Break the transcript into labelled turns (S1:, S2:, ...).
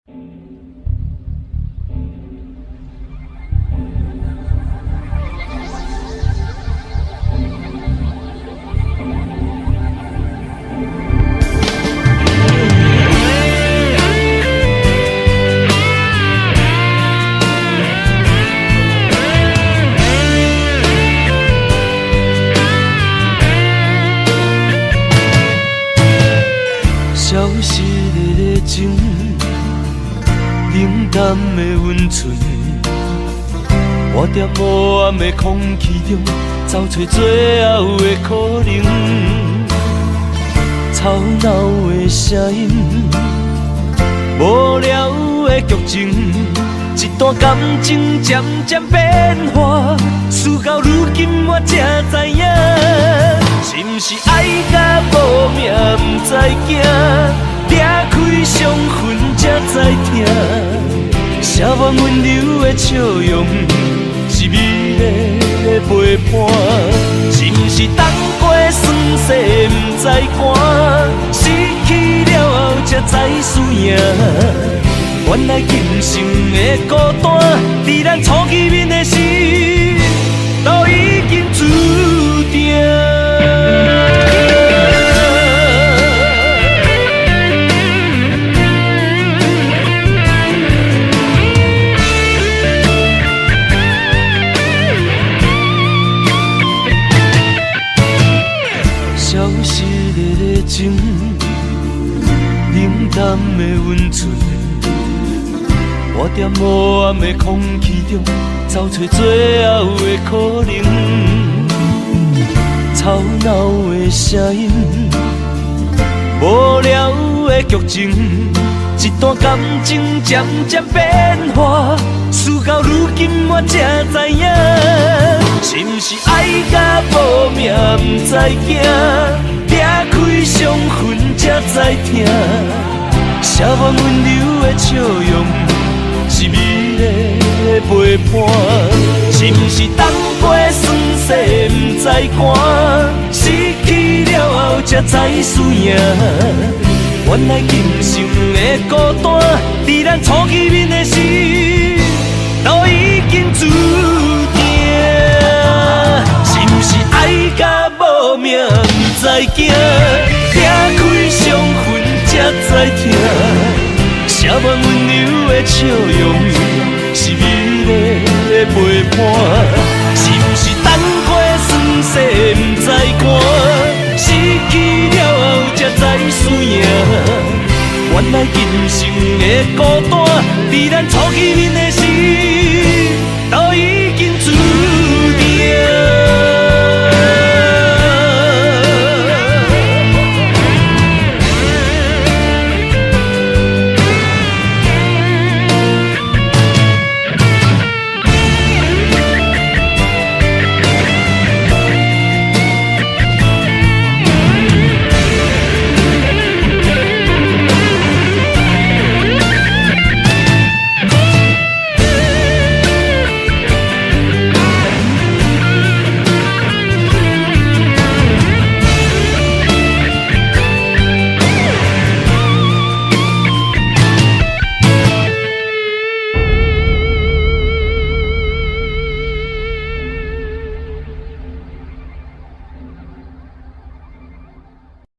S1: 消失的热情，冷淡的温存，我在黑暗的空气中找找最后的可能。吵闹的声音，无聊的剧情，一段感情渐渐变化，事到如今我才知影。是不是爱到无命不知惊，掠开伤痕才知痛。写满温柔的笑容，是美丽的陪伴。是不是等过酸涩不知寒，失去了后才知输赢。原来今生的孤单，在咱初见面的时，都已经注定。消失的热情，冷淡的温存，我在黑暗的空气中找找最后的可能。吵闹的声音，无聊的剧情，一段感情渐渐变化，事到如今我才知影。是不是爱到无命不知惊，掠开伤痕才知痛。写满温柔的笑容，是美丽的陪伴。是不是等过酸涩不知寒，失去了后才知输赢。原来今生的孤单，在咱初见面的时，都已经注定。是不是爱到无命不知惊，掠开伤痕才知痛。写满温柔的笑容，是美丽的陪伴。是不是等过酸涩不知寒，失去了后才知输赢。原来今生的孤单，在咱初见面的时。